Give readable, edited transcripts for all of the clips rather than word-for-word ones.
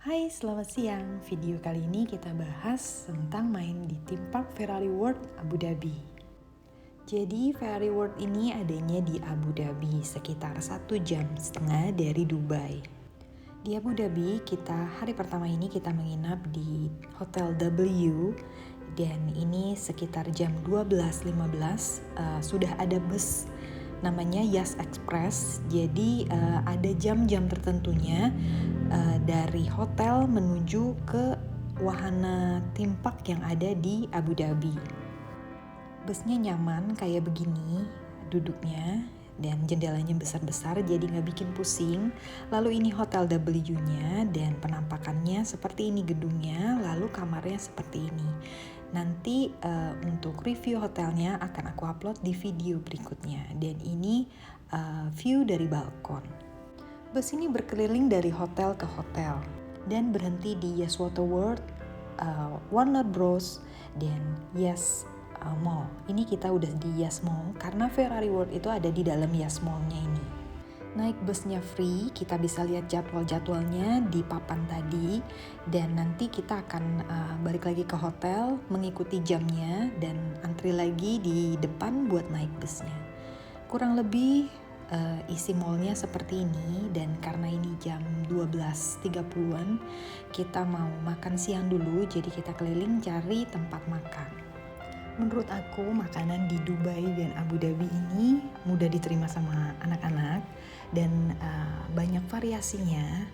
Hai, selamat siang. Video kali ini kita bahas tentang main di theme park Ferrari World Abu Dhabi. Jadi Ferrari World ini adanya di Abu Dhabi, sekitar 1,5 jam dari Dubai. Di Abu Dhabi, hari pertama ini kita menginap di Hotel W, dan ini sekitar jam 12.15 sudah ada bus namanya Yas Express. Jadi ada jam-jam tertentunya dari hotel menuju ke wahana theme park yang ada di Abu Dhabi. Busnya nyaman kayak begini duduknya, dan jendelanya besar-besar jadi gak bikin pusing. Lalu ini Hotel W-nya, dan penampakannya seperti ini gedungnya, lalu kamarnya seperti ini. Nanti untuk review hotelnya akan aku upload di video berikutnya. Dan ini view dari balkon. Bus ini berkeliling dari hotel ke hotel dan berhenti di Yes Water World, Warner Bros, dan Yes Mall. Ini kita udah di Yes Mall karena Ferrari World itu ada di dalam Yes Mall-nya ini. Naik busnya free, kita bisa lihat jadwal-jadwalnya di papan tadi, dan nanti kita akan balik lagi ke hotel, mengikuti jamnya, dan antri lagi di depan buat naik busnya. Kurang lebih isi mallnya seperti ini, dan karena ini jam 12.30-an, kita mau makan siang dulu, jadi kita keliling cari tempat makan. Menurut aku makanan di Dubai dan Abu Dhabi ini mudah diterima sama anak-anak dan banyak variasinya.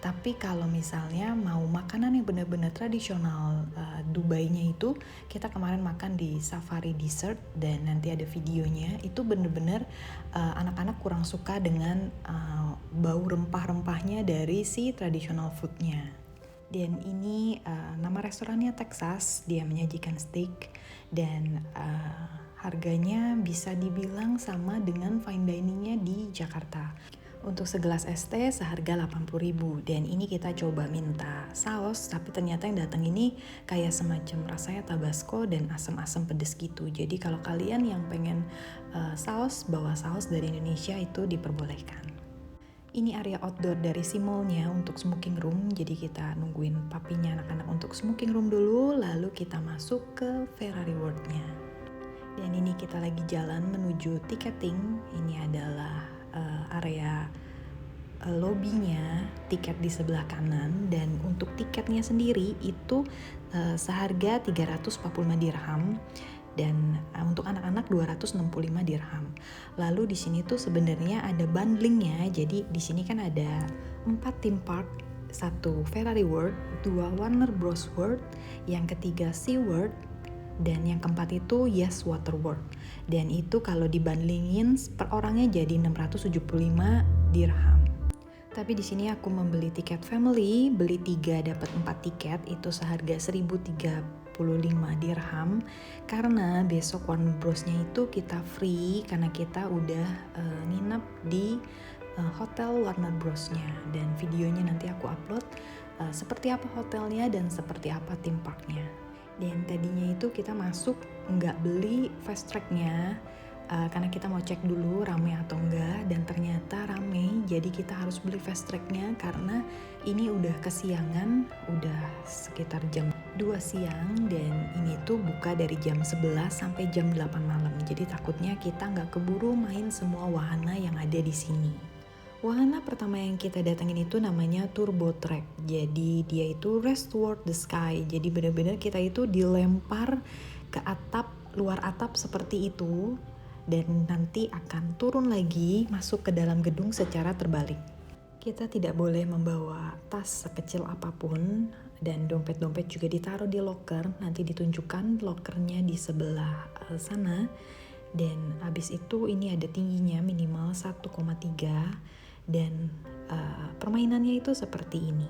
Tapi kalau misalnya mau makanan yang benar-benar tradisional Dubai-nya itu, kita kemarin makan di Safari Dessert dan nanti ada videonya. Itu benar-benar anak-anak kurang suka dengan bau rempah-rempahnya dari si traditional food-nya. Dan ini nama restorannya Texas, dia menyajikan steak dan harganya bisa dibilang sama dengan fine diningnya di Jakarta. Untuk segelas es teh seharga 80.000, dan ini kita coba minta saus, tapi ternyata yang datang ini kayak semacam rasanya tabasco dan asam-asam pedes gitu. Jadi kalau kalian yang pengen saus, bawa saus dari Indonesia itu diperbolehkan. Ini area outdoor dari si mallnya untuk smoking room, jadi kita nungguin papinya anak-anak untuk smoking room dulu, lalu kita masuk ke Ferrari World-nya. Dan ini kita lagi jalan menuju ticketing. Ini adalah area lobbynya, tiket di sebelah kanan, dan untuk tiketnya sendiri itu seharga 345 dirham. Dan untuk anak-anak 265 dirham. Lalu di sini tuh sebenarnya ada bundlingnya. Jadi di sini kan ada 4 theme park, 1 Ferrari World, 2 Warner Bros World, yang ketiga Sea World, dan yang keempat itu Yes Water World. Dan itu kalau dibandingin per orangnya jadi 675 dirham. Tapi di sini aku membeli tiket family, beli 3 dapat 4 tiket, itu seharga 1.035 dirham. Karena besok Warner Bros-nya itu kita free karena kita udah nginep di hotel Warner Bros-nya, dan videonya nanti aku upload seperti apa hotelnya dan seperti apa theme park-nya. Dan tadinya itu kita masuk nggak beli fast track-nya karena kita mau cek dulu rame atau enggak, dan ternyata rame, jadi kita harus beli fast track-nya karena ini udah kesiangan, udah sekitar jam 2 siang, dan ini tuh buka dari jam 11 sampai jam 8 malam, jadi takutnya kita nggak keburu main semua wahana yang ada di sini. Wahana pertama yang kita datangin itu namanya Turbo Track. Jadi dia itu Rest Toward the Sky. Jadi benar-benar kita itu dilempar ke atap, luar atap seperti itu, dan nanti akan turun lagi masuk ke dalam gedung secara terbalik. Kita tidak boleh membawa tas sekecil apapun, dan dompet-dompet juga ditaruh di locker. Nanti ditunjukkan lokernya di sebelah sana. Dan habis itu ini ada tingginya minimal 1,3, dan permainannya itu seperti ini.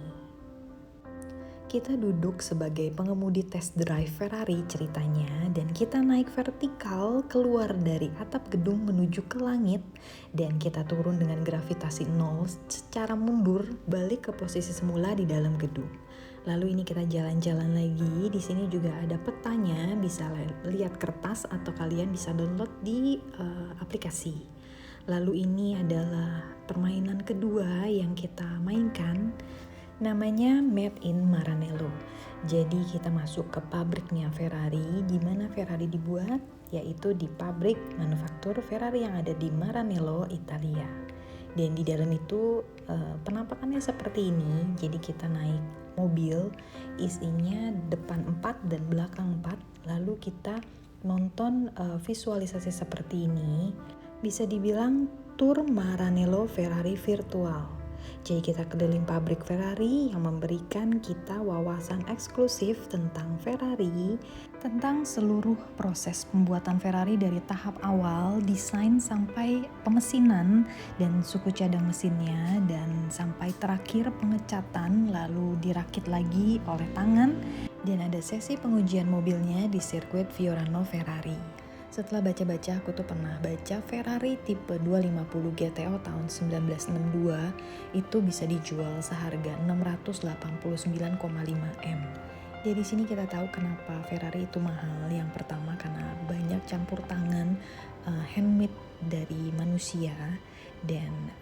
Kita duduk sebagai pengemudi test drive Ferrari ceritanya, dan kita naik vertikal keluar dari atap gedung menuju ke langit, dan kita turun dengan gravitasi 0 secara mundur balik ke posisi semula di dalam gedung. Lalu ini kita jalan-jalan lagi. Di sini juga ada petanya, bisa lihat kertas atau kalian bisa download di aplikasi. Lalu ini adalah permainan kedua yang kita mainkan. Namanya Made in Maranello. Jadi kita masuk ke pabriknya Ferrari, di mana Ferrari dibuat, yaitu di pabrik manufaktur Ferrari yang ada di Maranello, Italia. Dan di dalam itu penampakannya seperti ini. Jadi kita naik mobil, isinya depan 4 dan belakang 4. Lalu kita nonton visualisasi seperti ini. Bisa dibilang tour Maranello Ferrari virtual. Jadi kita keliling pabrik Ferrari yang memberikan kita wawasan eksklusif tentang Ferrari, tentang seluruh proses pembuatan Ferrari dari tahap awal, desain sampai pemesinan dan suku cadang mesinnya, dan sampai terakhir pengecatan lalu dirakit lagi oleh tangan, dan ada sesi pengujian mobilnya di sirkuit Fiorano Ferrari. Setelah baca-baca, aku tuh pernah baca Ferrari tipe 250 GTO tahun 1962 itu bisa dijual seharga 689,5 M. Dari sini kita tahu kenapa Ferrari itu mahal. Yang pertama karena banyak campur tangan handmade dari manusia, dan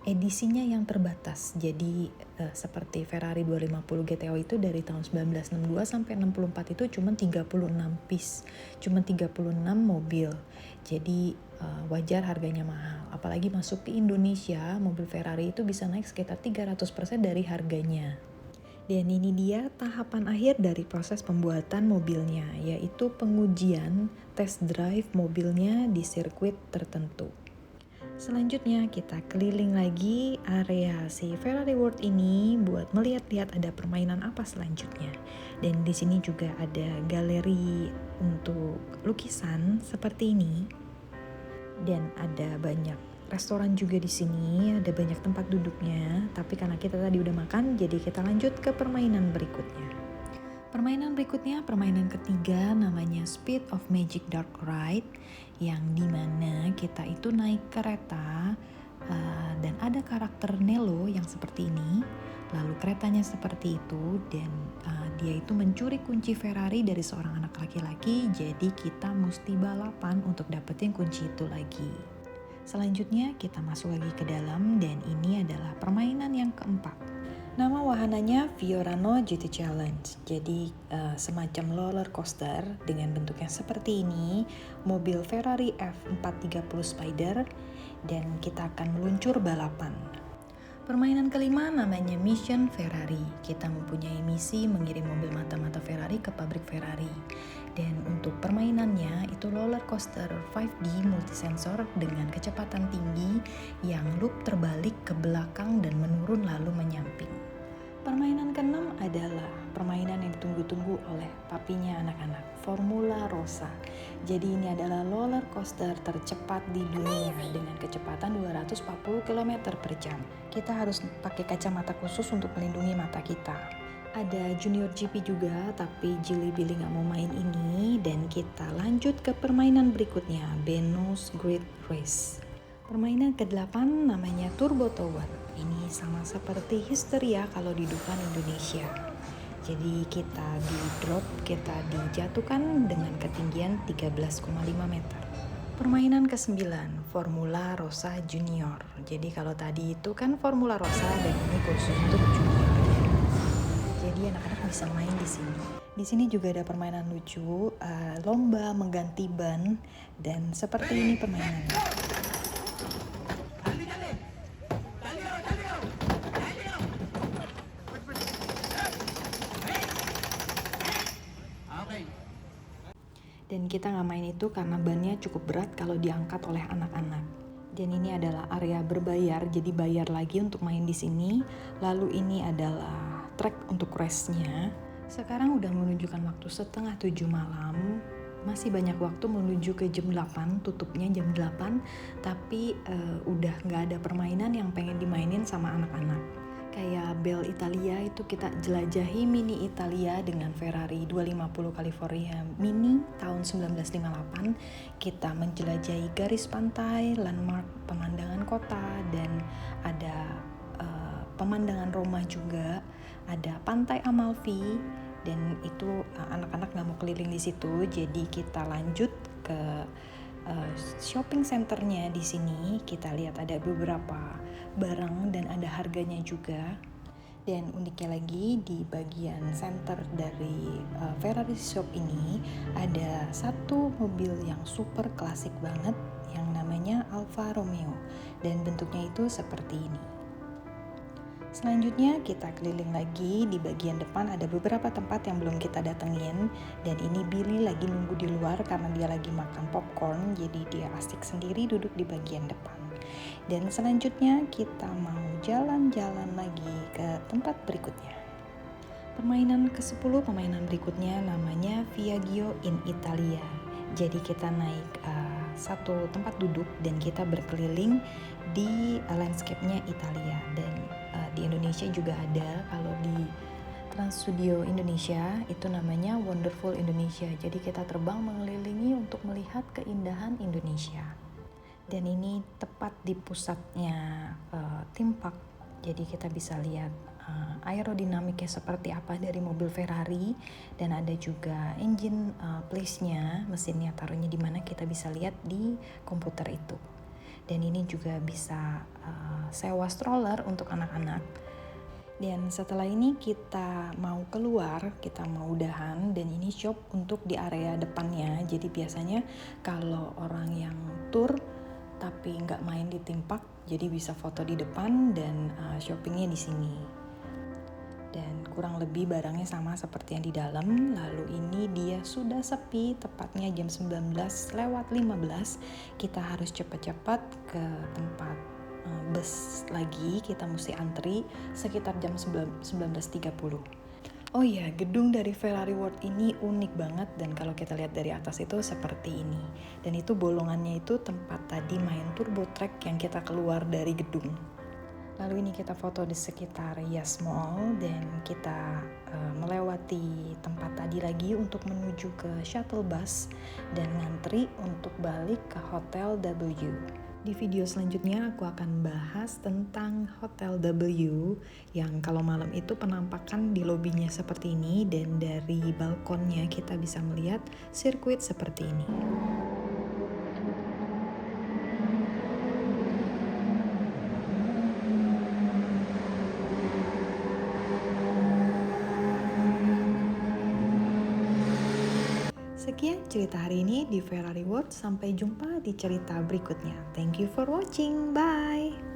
edisinya yang terbatas. Jadi seperti Ferrari 250 GTO itu dari tahun 1962 sampai 64 itu cuma 36 piece, cuma 36 mobil. Jadi wajar harganya mahal. Apalagi masuk ke Indonesia, mobil Ferrari itu bisa naik sekitar 300% dari harganya. Dan ini dia tahapan akhir dari proses pembuatan mobilnya, yaitu pengujian test drive mobilnya di sirkuit tertentu. Selanjutnya kita keliling lagi area si Ferrari World ini buat melihat-lihat ada permainan apa selanjutnya. Dan di sini juga ada galeri untuk lukisan seperti ini. Dan ada banyak restoran juga di sini, ada banyak tempat duduknya. Tapi karena kita tadi udah makan, jadi kita lanjut ke permainan berikutnya. Permainan berikutnya, permainan ketiga, namanya Speed of Magic Dark Ride, yang dimana kita itu naik kereta dan ada karakter Nello yang seperti ini. Lalu keretanya seperti itu, dan dia itu mencuri kunci Ferrari dari seorang anak laki-laki. Jadi kita mesti balapan untuk dapetin kunci itu lagi. Selanjutnya kita masuk lagi ke dalam, dan ini adalah permainan yang keempat. Nama wahananya Fiorano GT Challenge. Jadi semacam roller coaster dengan bentuknya seperti ini, mobil Ferrari F430 Spider, dan kita akan meluncur balapan. Permainan kelima namanya Mission Ferrari. Kita mempunyai misi mengirim mobil mata-mata Ferrari ke pabrik Ferrari. Dan untuk permainannya itu roller coaster 5D multisensor dengan kecepatan tinggi yang loop terbalik ke belakang dan menurun lalu menyamping. Permainan keenam adalah permainan yang ditunggu-tunggu oleh papinya anak-anak, Formula Rossa. Jadi ini adalah roller coaster tercepat di dunia dengan kecepatan 240 km per jam. Kita harus pakai kacamata khusus untuk melindungi mata kita. Ada Junior GP juga, tapi Jilly Billy gak mau main ini, dan kita lanjut ke permainan berikutnya, Benno's Great Race. Permainan ke-8 namanya Turbo Tower. Ini sama seperti Histeria kalau di Dufan Indonesia. Jadi kita di drop, kita dijatuhkan dengan ketinggian 13,5 meter. Permainan ke-9, Formula Rossa Junior. Jadi kalau tadi itu kan Formula Rossa, dan ini khusus untuk junior. Jadi anak-anak bisa main di sini. Di sini juga ada permainan lucu, lomba mengganti ban, dan seperti ini permainannya. Dan kita nggak main itu karena bannya cukup berat kalau diangkat oleh anak-anak. Dan ini adalah area berbayar, jadi bayar lagi untuk main di sini. Lalu ini adalah track untuk race-nya. Sekarang udah menunjukkan waktu setengah 7 malam. Masih banyak waktu menuju ke jam 8, tutupnya jam 8. Tapi udah nggak ada permainan yang pengen dimainin sama anak-anak. Kayak Bell Italia itu kita jelajahi Mini Italia dengan Ferrari 250 California Mini tahun 1958. Kita menjelajahi garis pantai, landmark, pemandangan kota, dan ada pemandangan Roma juga. Ada Pantai Amalfi, dan itu anak-anak nggak mau keliling di situ, jadi kita lanjut ke shopping centernya. Di sini kita lihat ada beberapa barang dan ada harganya juga. Dan uniknya lagi di bagian center dari Ferrari shop ini ada satu mobil yang super klasik banget yang namanya Alfa Romeo, dan bentuknya itu seperti ini. Selanjutnya kita keliling lagi, di bagian depan ada beberapa tempat yang belum kita datengin, dan ini Billy lagi nunggu di luar karena dia lagi makan popcorn, jadi dia asik sendiri duduk di bagian depan. Dan selanjutnya kita mau jalan-jalan lagi ke tempat berikutnya. Permainan ke-10 permainan berikutnya namanya Viaggio in Italia. Jadi kita naik satu tempat duduk dan kita berkeliling di landscape-nya Italia. Dan di Indonesia juga ada, kalau di Trans Studio Indonesia itu namanya Wonderful Indonesia. Jadi kita terbang mengelilingi untuk melihat keindahan Indonesia. Dan ini tepat di pusatnya theme park, jadi kita bisa lihat aerodinamiknya seperti apa dari mobil Ferrari, dan ada juga engine place-nya, mesinnya taruhnya di mana kita bisa lihat di komputer itu. Dan ini juga bisa sewa stroller untuk anak-anak. Dan setelah ini kita mau keluar, kita mau udahan, dan ini shop untuk di area depannya. Jadi biasanya kalau orang yang tour tapi nggak main di theme park, jadi bisa foto di depan dan shoppingnya di sini. Dan kurang lebih barangnya sama seperti yang di dalam. Lalu ini dia sudah sepi, tepatnya jam 19:15. Kita harus cepat-cepat ke tempat bus lagi, kita mesti antri sekitar jam 19:30. Oh iya, gedung dari Ferrari World ini unik banget, dan kalau kita lihat dari atas itu seperti ini. Dan itu bolongannya itu tempat tadi main turbo track yang kita keluar dari gedung. Lalu ini kita foto di sekitar Yas Mall, dan kita melewati tempat tadi lagi untuk menuju ke shuttle bus dan ngantri untuk balik ke Hotel W. Di video selanjutnya aku akan bahas tentang Hotel W yang kalau malam itu penampakan di lobinya seperti ini, dan dari balkonnya kita bisa melihat sirkuit seperti ini. Sekian cerita hari ini di Ferrari World. Sampai jumpa di cerita berikutnya. Thank you for watching. Bye.